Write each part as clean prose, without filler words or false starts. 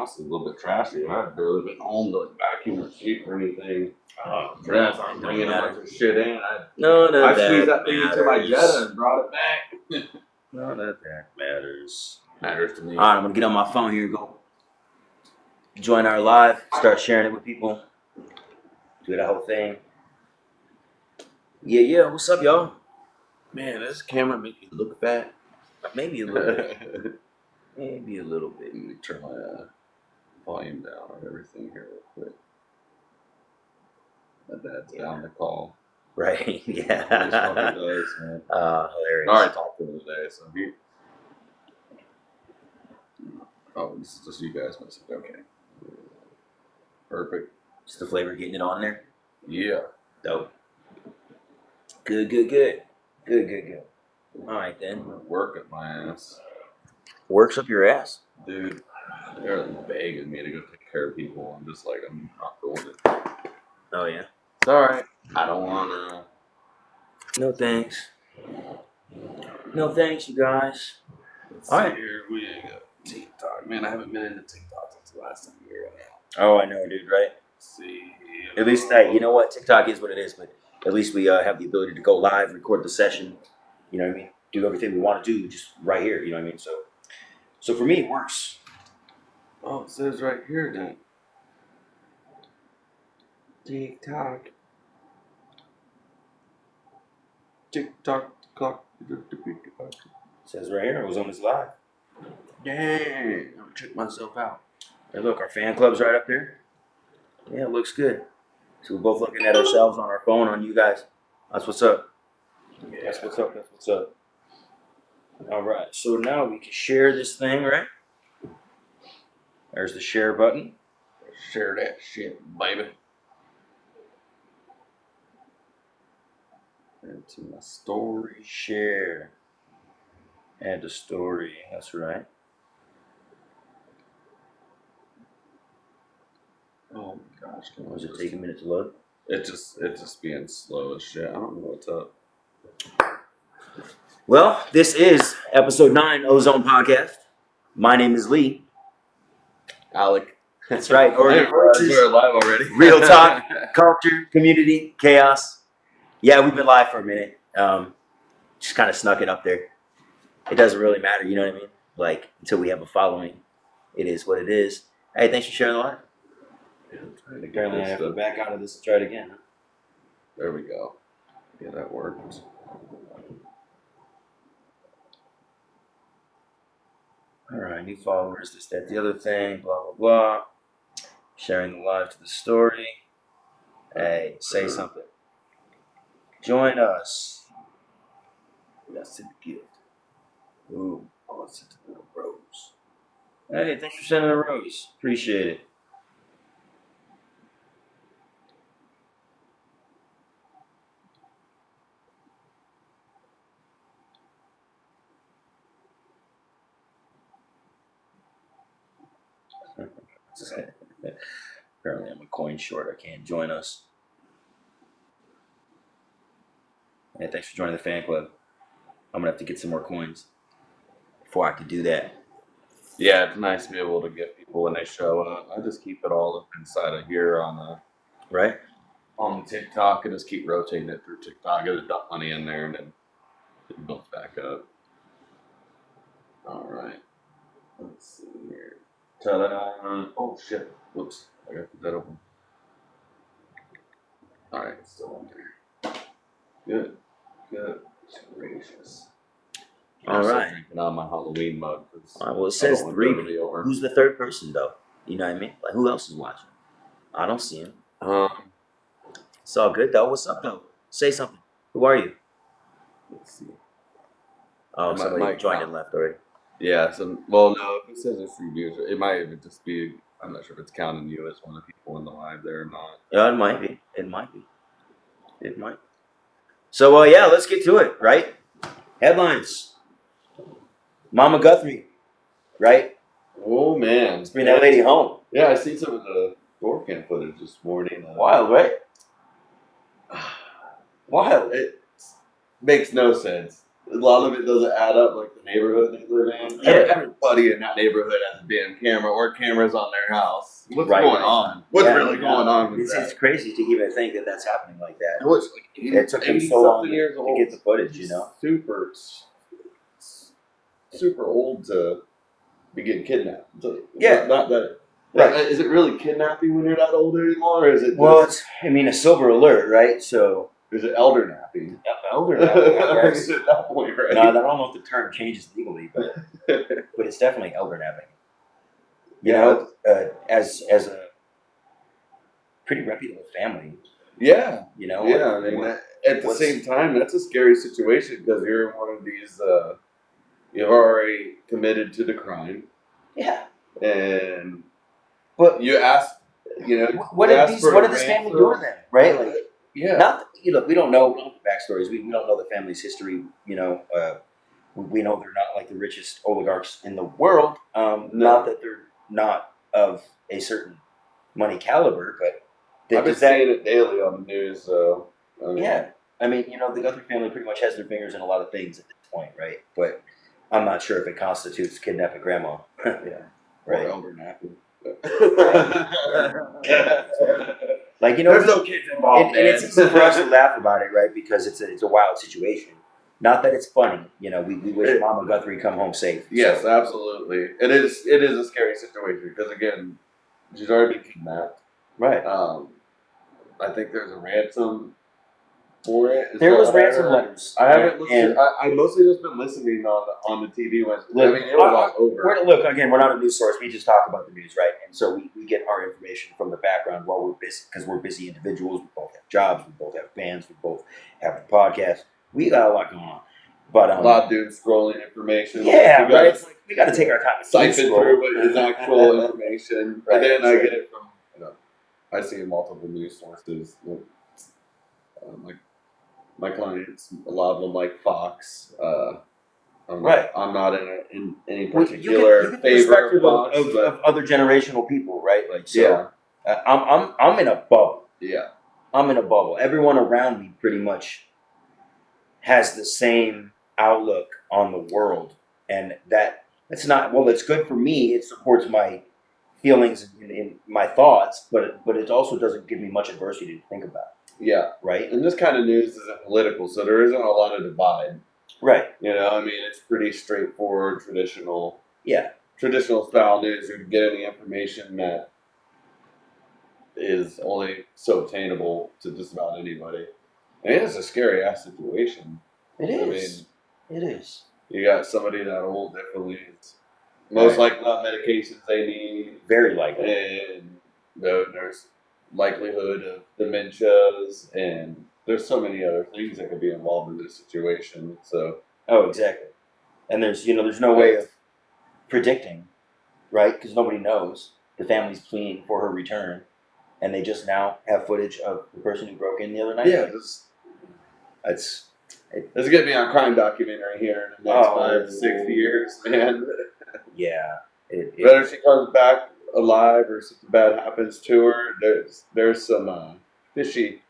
house is a little bit trashy. I've barely been home to like vacuum or sweep or anything. Yes, I'm bringing a bunch of shit in. I squeezed that thing into my Jetta and brought it back. None of that matters. Matters to me. All right, I'm gonna get on my phone here and go join our live. Start sharing it with people. Do the whole thing. Yeah. What's up, y'all? Man, this camera make you look fat. Maybe a little bit. Maybe a little bit. Let me turn my volume down on everything here real quick. My dad's down the call. Right. He Yeah. fucking does, man. Hilarious. I already talked to him today, so he. Oh, this is just you guys messing. Okay. Perfect. Just the flavor getting it on there. Yeah. Dope. Good. All right then. Work at my ass. Works up your ass. Dude, they're like begging me to go take care of people. I'm just like, I'm not doing it. Oh yeah. It's alright. I don't wanna. No thanks. No thanks, you guys. Let's All see right. here. We got TikTok. Man, I haven't been into TikTok since the last time we were in. Oh, I know, dude. Right. Let's see. At least, hey, you know what? TikTok is what it is, but at least we have the ability to go live, record the session. You know what I mean? Do everything we want to do just right here. You know what I mean? So for me, it works. Oh, it says right here then. TikTok. TikTok. It says right here, it was on this live. Dang. I'm check myself out. Hey, look, our fan club's right up there. Yeah, it looks good. So we're both looking at ourselves on our phone on you guys. That's what's up. Yeah. That's what's up. All right, so now we can share this thing, right? There's the share button. Share that shit, baby. Into my story. Share. Add to story. That's right. Oh my gosh. Was it take a minute to load? It's just being slow as shit. I don't know what's up. Well, this is episode 9 Ozone Podcast. My name is Lee. Alec. That's right. We're live already. Real talk, culture, community, chaos. Yeah, we've been live for a minute. Just kind of snuck it up there. It doesn't really matter, you know what I mean? Like, until we have a following, it is what it is. Hey, thanks for sharing the live. Yeah, Apparently I have to back out of this and try it again. Huh? There we go. Yeah, that worked. All right, new followers, this, that, the other thing, blah, blah, blah. Sharing the live to the story. Hey, say something. Join us. That's the gift. Ooh, oh, it's a little rose. Hey, thanks for sending a rose. Appreciate it. Apparently I'm a coin short. I can't join us. Hey, thanks for joining the fan club. I'm gonna have to get some more coins before I can do that. Yeah, it's nice to be able to get people when they show up. I just keep it all up inside of here on the TikTok and just keep rotating it through TikTok. I just dump money in there and then it builds back up. All right. Let's see here. Ta-da. Oh shit. Whoops. I got to put that open. All right, it's still on there. Good. Gracious. All I'm still right. drinking on my Halloween mug. All right. Well, it says 3. Who's the third person though? You know what I mean? Like, who else is watching? I don't see him. It's all good though. What's up though? Say something. Who are you? Let's see. Oh, somebody joined and left already. Yeah. Well, no. If it says there's 3 viewers, it might even just be. I'm not sure if it's counting you as one of the people in the live there or not. Yeah, it might be. It might. So, yeah, let's get to it, right? Headlines. Mama Guthrie, right? Oh, man. Let's bring that lady home. Yeah, I seen some of the door cam footage this morning. Wild, right? Wild. It makes no sense. a lot of it doesn't add up, like the neighborhood they live in. Yeah. Everybody in that neighborhood has a damn camera or cameras on their house. What's Right, going right. on? What's Yeah, really going on with It's that? crazy to even think that that's happening like that. It was like It took them so long 80-something years to old. get the footage, you know? Super old to be getting kidnapped. Yeah. Not that. Right. Is it really kidnapping when you're that old anymore, or is it? Well, just, it's a silver alert, right? So is it elder napping? elder, I guess. At that point, right? No, I don't know if the term changes legally, but it's definitely elder napping. You know, as a pretty reputable family. Yeah. You know. Yeah. I mean, at the same time, that's a scary situation because you're in one of these. You've already committed to the crime. Yeah. And but you ask, what did this family do to them, right? Like, yeah. Not look, we don't know the backstories. We don't know the family's history. You know, we know they're not like the richest oligarchs in the world. No. Not that they're not of a certain money caliber, but I've been seeing it daily on the news. Yeah, I mean, the Guthrie family pretty much has their fingers in a lot of things at this point, right? But I'm not sure if it constitutes kidnapping grandma. Yeah, right. Or elder napping. Like, there's no kids involved, and it's easy for us to laugh about it, right? Because it's a wild situation. Not that it's funny, we wish Mama Guthrie come home safe. Yes, absolutely. It is a scary situation because again, she's already been kidnapped. Right. I think there's a ransom for it. There was ransom letters. I haven't listened. I mostly just been listening on the TV. Look, it was all over. Look, again, we're not a news source. We just talk about the news, right? And so we get our information from the background while we're busy, because we're busy individuals. We both have jobs. We both have bands. We both have the podcast. We got a lot going on. But a lot of doom scrolling information. Yeah, right. We got to take our time to siphon through what is actual information. Right, and then I get it from I see multiple news sources. My clients, a lot of them like Fox. I'm not in any particular you get favor of Fox, of other generational people, right? Like, so I'm in a bubble. Yeah, I'm in a bubble. Everyone around me pretty much has the same outlook on the world, and that's not it's good for me. It supports my feelings and my thoughts, but it also doesn't give me much adversity to think about. Yeah, right. And this kind of news isn't political, so there isn't a lot of divide. Right. I mean, it's pretty straightforward, traditional. Yeah. Traditional style news. You can get any information that is only so obtainable to just about anybody. And it's a scary ass situation. It is. It is. You got somebody that old definitely needs most likely not medications they need. Very likely. And there's likelihood of dementias, and there's so many other things that could be involved in this situation. So. Oh, exactly. And there's no way of predicting, right? Because nobody knows. The family's fleeing for her return, and they just now have footage of the person who broke in the other night. Yeah, it's going to be on crime documentary here in the next 5 to 6 years, man. Yeah. Whether she comes back alive or something bad happens to her, there's some fishy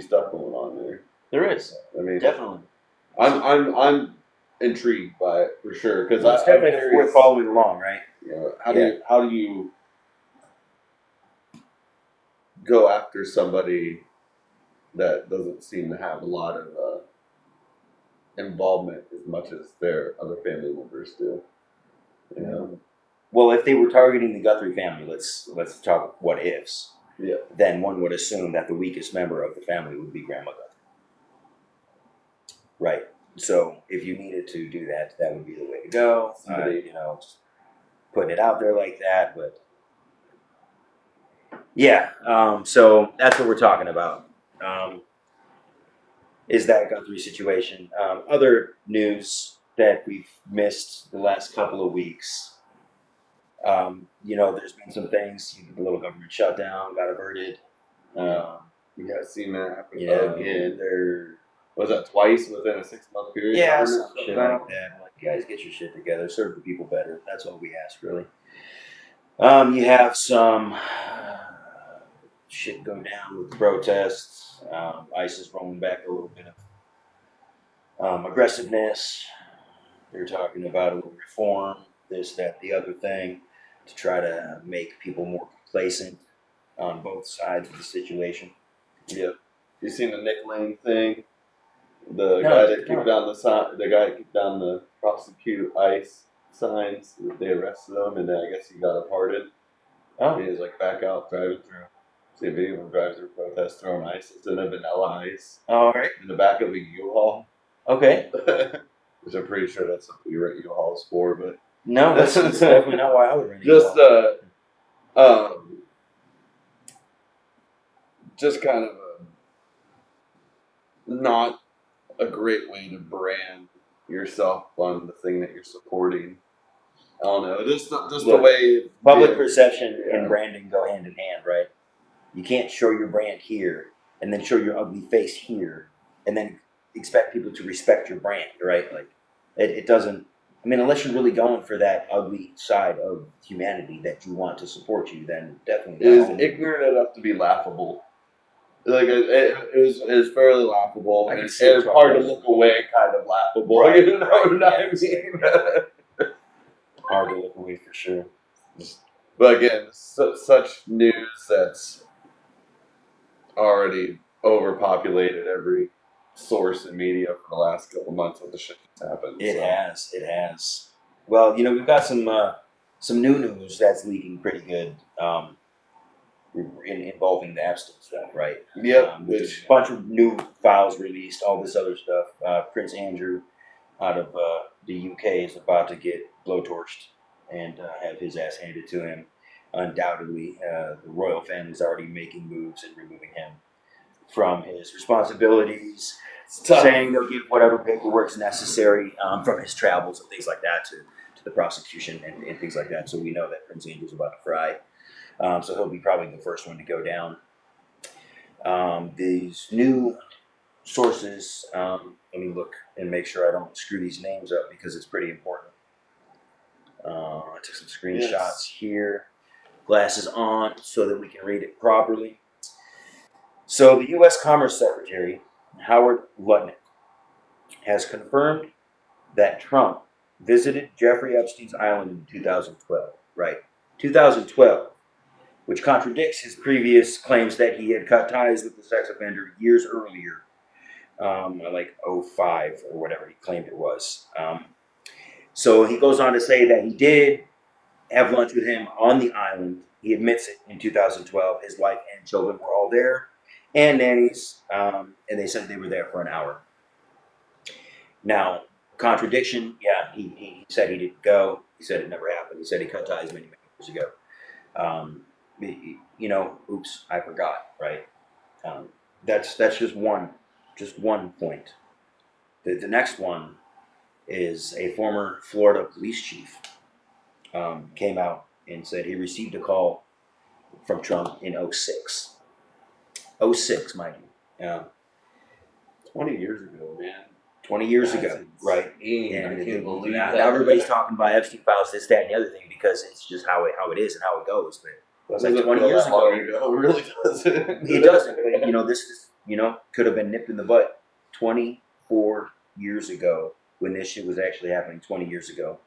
stuff going on there. There is. I mean, definitely. I'm intrigued by it for sure because it's definitely worth following along, right? How do you go after somebody that doesn't seem to have a lot of involvement as much as their other family members do? Well, if they were targeting the Guthrie family, let's talk what ifs. Yeah. Then one would assume that the weakest member of the family would be Grandma Guthrie. Right. So if you needed to do that, that would be the way to go. Just putting it out there like that. But yeah, so that's what we're talking about. Is that Guthrie situation? Other news that we've missed the last couple of weeks. There's been some things. The little government shutdown got averted. You guys seen that happen again? Was that twice within a 6-month period? Yeah, some shit like that. Like, guys, get your shit together. Serve the people better. That's all we ask, really. You have some shit go down with the protests. ISIS rolling back a little bit of aggressiveness. They're talking about a little reform, this, that, the other thing, to try to make people more complacent on both sides of the situation. Yep. You seen the Nick Lane thing? The No, guy that no. kicked down the guy that kicked down the prosecute ICE signs. They arrested him, and then I guess he got a pardon. Oh, He was like back out driving through. See a video of him driving through protest throwing ice. It's in a vanilla ice all right. in the back of a U-Haul. Okay. Which I'm pretty sure that's something you rent U-Hauls for, but No, that's definitely not why I would rent a just U-Haul. just kind of not a great way to brand yourself on the thing that you're supporting. I don't know, just the Look, way Public perception Yeah. and branding go hand in hand, right? You can't show your brand here and then show your ugly face here and then expect people to respect your brand, right? Like, it doesn't. I mean, unless you're really going for that ugly side of humanity that you want to support you, then definitely. it is ignorant enough to be laughable. Like it was fairly laughable, I and can it's see it hard to probably. look away, kind of laughable. Right, You know right, what I yeah, mean? Hard to look away for sure. But again, such news that's already overpopulated every source in media for the last couple months with the shit that's happened. It so. has. Well, we've got some new news that's leaking pretty good, involving the Epstein stuff, right? Yep. Which a bunch of new files released, all this other stuff. Prince Andrew out of the UK is about to get blowtorched and have his ass handed to him. Undoubtedly, the royal family's already making moves and removing him from his responsibilities, saying they'll give whatever paperwork's necessary from his travels and things like that to the prosecution and things like that. So we know that Prince Andrew's about to fry. So he'll be probably the first one to go down. These new sources, let me look and make sure I don't screw these names up because it's pretty important. I took some screenshots here. Glasses on so that we can read it properly. So the U.S. Commerce Secretary, Howard Lutnick, has confirmed that Trump visited Jeffrey Epstein's island in 2012, right? 2012, which contradicts his previous claims that he had cut ties with the sex offender years earlier, like 05 or whatever he claimed it was. So he goes on to say that he did have lunch with him on the island. He admits it in 2012. His wife and children were all there, and nannies, and they said they were there for an hour. Now, contradiction, yeah, he said he didn't go. He said it never happened. He said he cut ties many, many years ago. Oops, I forgot, right? That's just one point. The next one is a former Florida police chief came out and said he received a call from Trump in 06. 06, mind you. 20 years ago, man. 20 years That's ago, right? insane. I can't believe now, that. now everybody's talking about Epstein files, this, that, and the other thing because it's just how it is and how it goes. But That like doesn't 20 feel years that ago. long ago. It really doesn't. It doesn't. But, this is, could have been nipped in the butt 24 years ago when this shit was actually happening 20 years ago.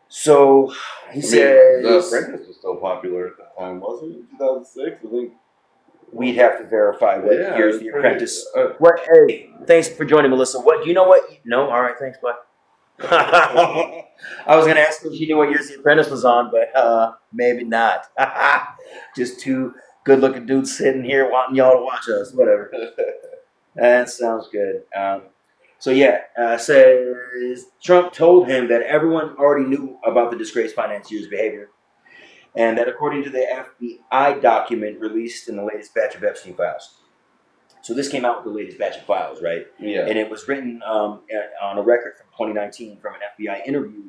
So he says The Apprentice was still popular at that time, wasn't it? 2006, I think. we'd have to verify what Yeah, years it's The pretty- Apprentice. What? Hey, thanks for joining, Melissa. What? Do you know what? No. All right. Thanks. Bye. I was gonna ask if she knew what years The Apprentice was on, but maybe not. Just two good-looking dudes sitting here wanting y'all to watch us. Whatever. That sounds good. Says Trump told him that everyone already knew about the disgraced financier's behavior, and that according to the FBI document released in the latest batch of Epstein files. So this came out with the latest batch of files, right? Yeah. And it was written on a record from 2019 from an FBI interview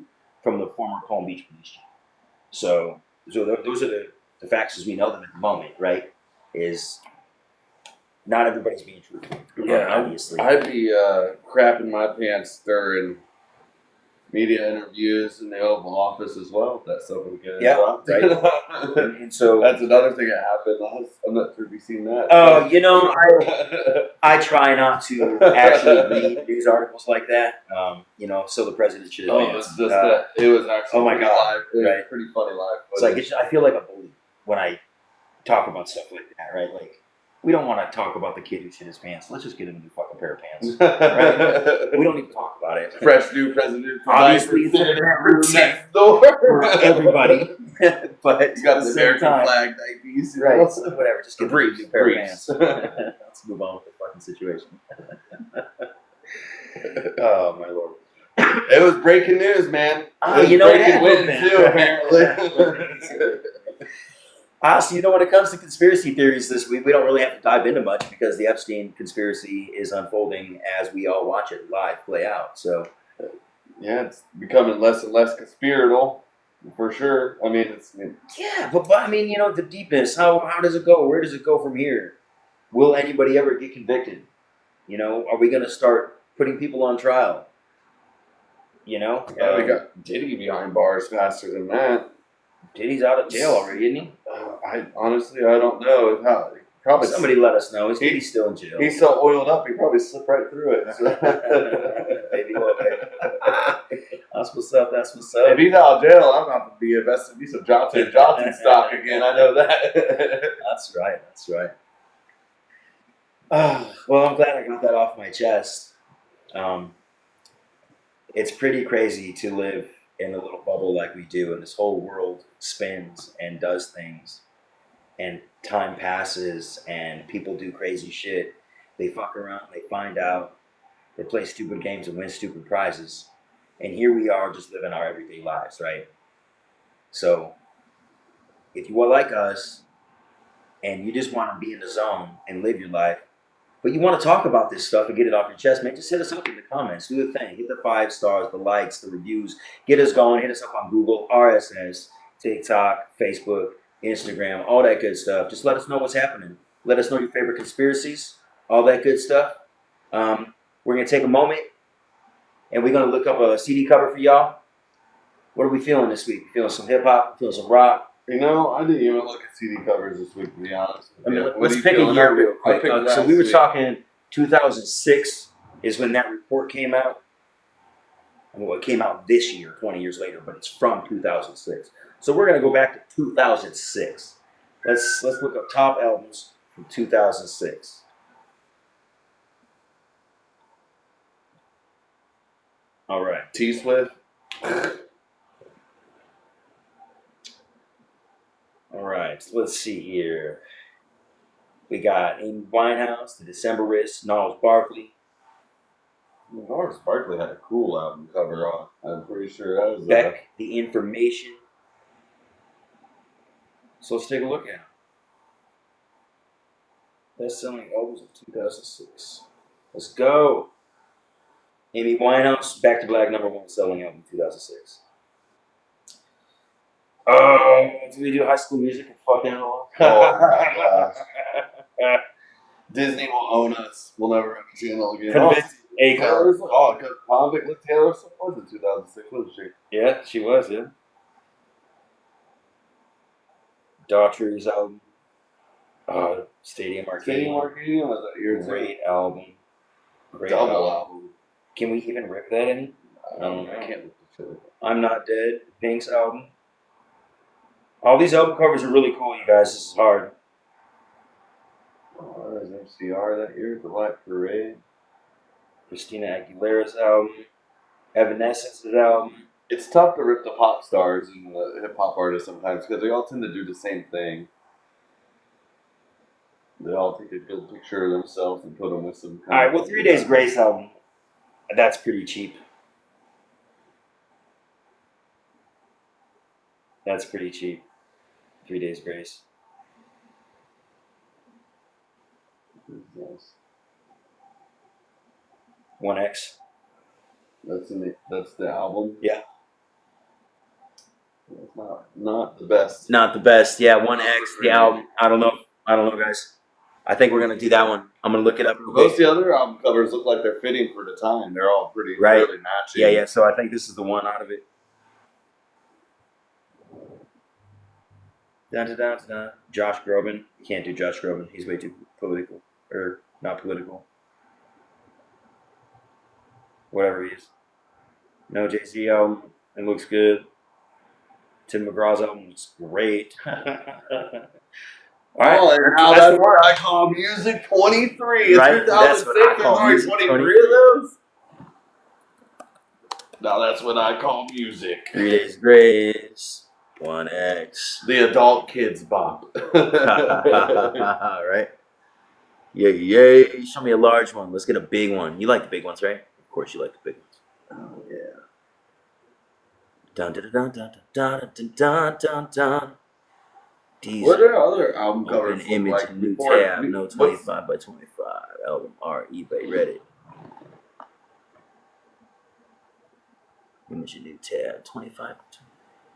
from the former Palm Beach police chief. So those are the facts as we know them at the moment, right? Is not everybody's being truthful. Yeah, obviously. I'd be crapping my pants during media interviews in the Oval Office as well. That stuff would get Yeah, dropped. And so That's another thing that happened. I'm not sure if you've seen that. Oh, I try not to actually read news articles like that. So the president should advance. It was just that. It was actually oh my pretty God, live. It was right. pretty funny live. It's like I feel like a bully when I talk about stuff like that, right? Like, we don't want to talk about the kid who shit his pants. Let's just get him a new fucking pair of pants. Right? We don't need to talk about it. Fresh new president. Obviously, it's next door for everybody. But you got the American flag diabetes, right? So whatever. Just get a new pair of pants. Let's move on with the fucking situation. Oh my lord! It was breaking news, man. Breaking wind too, apparently. Honestly, when it comes to conspiracy theories this week, we don't really have to dive into much because the Epstein conspiracy is unfolding as we all watch it live play out. So, yeah, it's becoming less and less conspiratorial, for sure. I mean, but the deepness. How does it go? Where does it go from here? Will anybody ever get convicted? Are we going to start putting people on trial? We got Diddy behind bars faster than that. Diddy's out of jail already, isn't he? I don't know how. Probably somebody let us know. Is Diddy still in jail? He's so oiled up, he probably slipped right through it. So. Maybe well, baby. That's what's up. If he's out of jail, I'm about to be invested in some Johnson & Johnson stock again. I know that. That's right. Well, I'm glad I got that off my chest. It's pretty crazy to live in a little bubble like we do, and this whole world spins and does things, and time passes, and people do crazy shit. They fuck around, they find out, they play stupid games and win stupid prizes, and here we are just living our everyday lives, right? So, if you are like us, and you just want to be in the zone and live your life, but you want to talk about this stuff and get it off your chest, man, just hit us up in the comments. Do the thing. Hit the 5 stars, the likes, the reviews. Get us going. Hit us up on Google, RSS, TikTok, Facebook, Instagram, all that good stuff. Just let us know what's happening. Let us know your favorite conspiracies, all that good stuff. We're going to take a moment, and we're going to look up a CD cover for y'all. What are we feeling this week? Feeling some hip-hop? Feeling some rock? I didn't even look at CD covers this week, to be honest. Let's pick a year real quick. So we were talking 2006 is when that report came out. Well, it came out this year, 20 years later, but it's from 2006. So we're going to go back to 2006. Let's look up top albums from 2006. All right. T-Swift. All right, let's see here. We got Amy Winehouse, The Decemberists, Gnarls Barkley. Gnarls Barkley had a cool album cover on. I'm pretty sure that was Beck, The Information. So let's take a look at them. Best-selling albums of 2006. Let's go. Amy Winehouse, Back to Black, #1 selling album 2006. Do we do High School Music and fucking analog? Oh my gosh. Disney will own us. We'll never have a channel again. Taylor Swift was in 2006, wasn't she? Yeah, she was, yeah. Daughtry's album. Stadium Arcadium. Was that year? Great album. Great Double album. Can we even rip that any? I can't look at it. I'm Not Dead. Pink's album. All these album covers are really cool, you guys. This is hard. There's MCR that year, The Black Parade. Christina Aguilera's album. Evanescence's album. It's tough to rip the pop stars and the hip hop artists sometimes because they all tend to do the same thing. They all take a good picture of themselves and put them with some. All right, well, 3 Days Grace album. That's pretty cheap. That's pretty cheap. 3 Days Grace. Yes. 1X. That's the album. Yeah. It's not the best. Not the best. Yeah, 1X. The album. I don't know, guys. I think we're gonna do that one. I'm gonna look it up real Most of quick. the other album covers look like they're fitting for the time. They're all pretty Right. fairly matching. Yeah. So I think this is the one out of it. Dun. Josh Groban. You can't do Josh Groban. He's way too political. Or not political. Whatever he is. No Jay-Z album. It looks good. Tim McGraw's album looks great. All right. Oh, and now that's what I call music 23. It's Right? That's what I 2006. call There's already music 23 of those. Now that's what I call music. 3 Days Grace. 1X. The adult kids bop. Right? Yay. Show me a large one. Let's get a big one. You like the big ones, right? Of course you like the big ones. Oh, yeah. Dun dun dun dun dun dun dun dun dun. What are other album covers? Open image, like new before? tab, no 25 by 25. Album art, eBay, Reddit. Image, new tab, 25.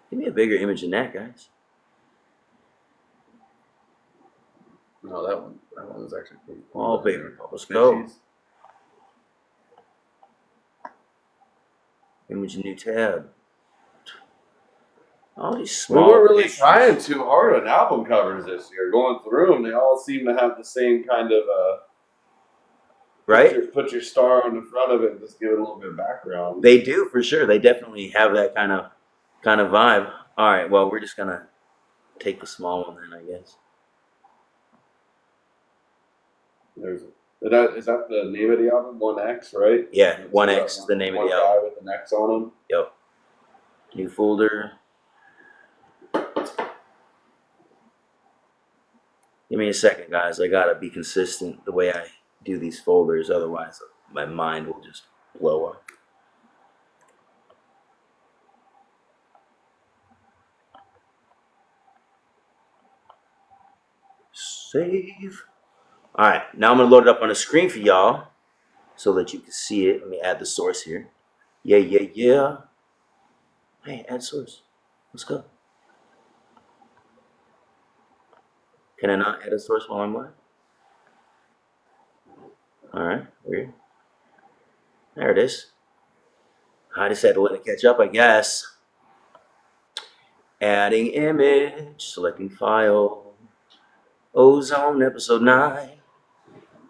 Give me a bigger image than that, guys. No, that one is actually pretty cool. Wallpaper. Let's go. Image, new tab. All these We small. weren't really pictures. trying too hard on album covers this year. Going through them, they all seem to have the same kind of Right? Put your star on the front of it and just give it a little bit of background. They do for sure. They definitely have that kind of vibe. All right. Well, we're just gonna take the small one then, I guess. Is that the name of the album? 1X, right? Yeah, 1X is the name of the album. Guy with an X on him. Yep. New folder. Give me a second, guys. I gotta be consistent the way I do these folders, otherwise my mind will just blow up. Save. All right, now I'm gonna load it up on the screen for y'all so that you can see it. Let me add the source here. Yeah. Hey, add source. Let's go. Can I not add a source while I'm live? All right, weird. There it is. I just had to let it catch up, I guess. Adding image, selecting file. Ozone, episode 9.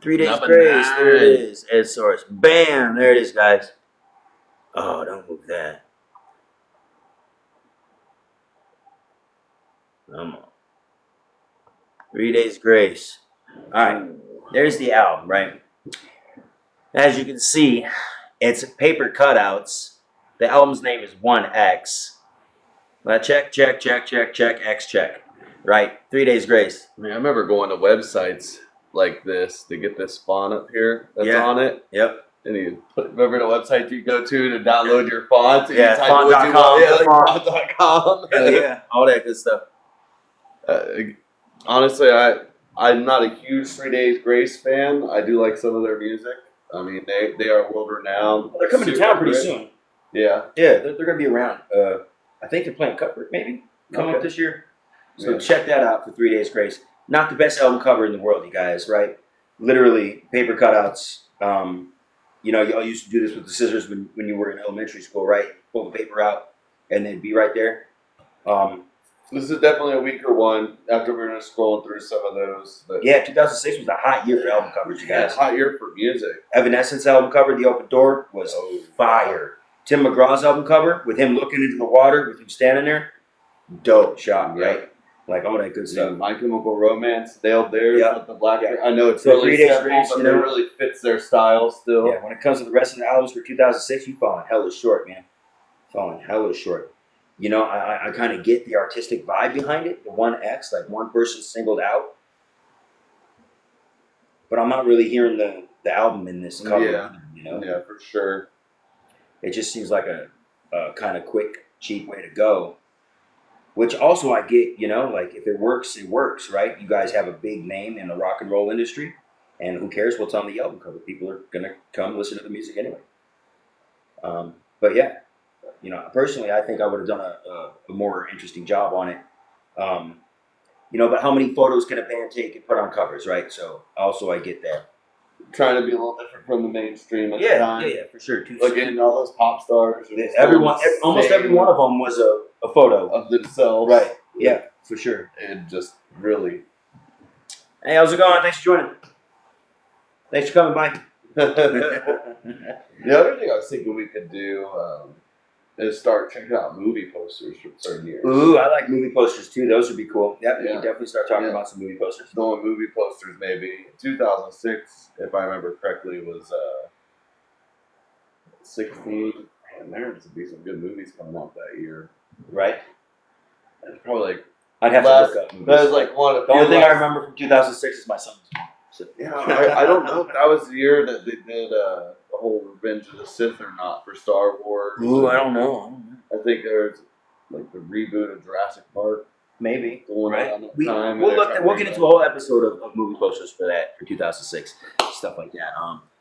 3 Days Number Grace, 9. there it is. Add source. Bam, there it is, guys. Oh, don't move that. Come on. 3 Days Grace. All right, there's the album, right? As you can see, it's paper cutouts. The album's name is 1X. Check, X check. Right, 3 Days Grace. I mean, I remember going to websites like this to get this font up here that's on it. Yep. And you remember the website you go to download your font? And Yeah, you type in what you font.com, want. font. Font.com. Yeah, all that good stuff. Honestly, I'm not a huge 3 Days Grace fan. I do like some of their music. I mean, they are world renowned. Well, they're coming to town pretty soon. Yeah. Yeah, they're going to be around. I think they're playing Cuthbert maybe coming up this year. So check that out for 3 Days Grace. Not the best album cover in the world, you guys, right? Literally paper cutouts. Y'all used to do this with the scissors when you were in elementary school, right? Pull the paper out and then be right there. This is definitely a weaker one after we're just scrolling through some of those. But Yeah, 2006 was a hot year for album covers, you guys. hot year for music. Evanescence album cover, The Open Door, was fire. Tim McGraw's album cover, with him looking into the water, with him standing there, dope shot, right? Like all that good stuff. My Chemical Romance, Dale Dares with the black. Yeah. I know it's So really 3 Days simple, Grace, but you it know? really fits their style still. Yeah, when it comes to the rest of the albums for 2006, you falling hella short, man. Falling hella short. You know, I kind of get the artistic vibe behind it, the 1X, like one person singled out. But I'm not really hearing the album in this cover, either, you know? Yeah, for sure. It just seems like a kind of quick, cheap way to go. Which also I get, you know, like if it works, right? You guys have a big name in the rock and roll industry, and who cares what's on the album cover? People are going to come listen to the music anyway. But yeah, you know, personally, I think I would have done a more interesting job on it. but how many photos can a band take and put on covers, right? So also I get that. Trying to be a little different from the mainstream at the Yeah, time. for sure. Looking at all those pop stars. Almost every one of them was a photo of themselves. Right. Yeah, for sure. And just really. Hey, how's it going? Thanks for joining. Thanks for coming by. The other thing I was thinking we could do is start checking out movie posters from certain years. Ooh, I like movie posters too. Those would be cool. Yep, we can definitely start talking about some movie posters. Doing movie posters maybe. 2006, if I remember correctly, was 16. And there to be some good movies coming out that year. Right. It's probably like I'd have to look up movies. That was like one of the only thing I remember from 2006 is my son's. So, yeah, I don't know if that was the year that they did the whole Revenge of the Sith or not for Star Wars. Ooh, I don't know. I think there's like the reboot of Jurassic Park. Maybe. Right. We'll get into a whole episode of movie posters for 2006, stuff like that.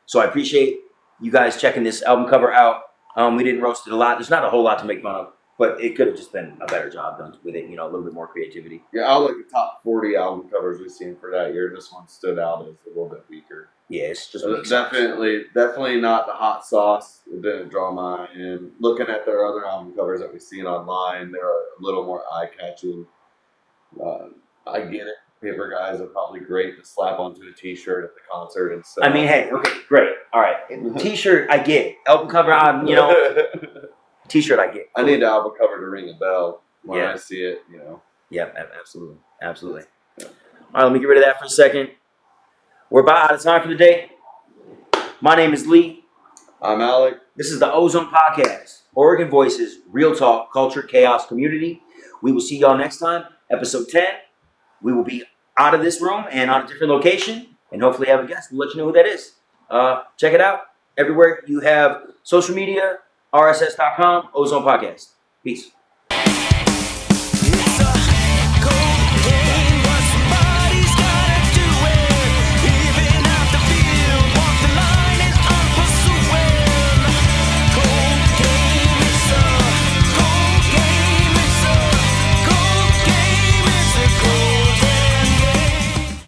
So I appreciate you guys checking this album cover out. We didn't roast it a lot. There's not a whole lot to make fun of, but it could have just been a better job done with it. A little bit more creativity. Yeah, I like the top 40 album covers we've seen for that year. This one stood out as a little bit weaker. Yeah, it's just definitely not the hot sauce. It didn't draw my eye in. Looking at their other album covers that we've seen online, they're a little more eye-catching. I get it. Paper guys are probably great to slap onto a T-shirt at the concert and stuff. I mean, hey, okay, great, all right. T-shirt, I get it. Album cover, T-shirt, I get it. I need the album cover to ring a bell when I see it. Yeah, absolutely. Yeah. All right, let me get rid of that for a second. We're about out of time for the day. My name is Lee. I'm Alec. This is the Ozone Podcast. Oregon Voices, Real Talk, Culture, Chaos, Community. We will see y'all next time, episode 10. We will be out of this room and on a different location, and hopefully have a guest. We'll let you know who that is. Check it out. Everywhere you have social media, rss.com, Ozone Podcast. Peace.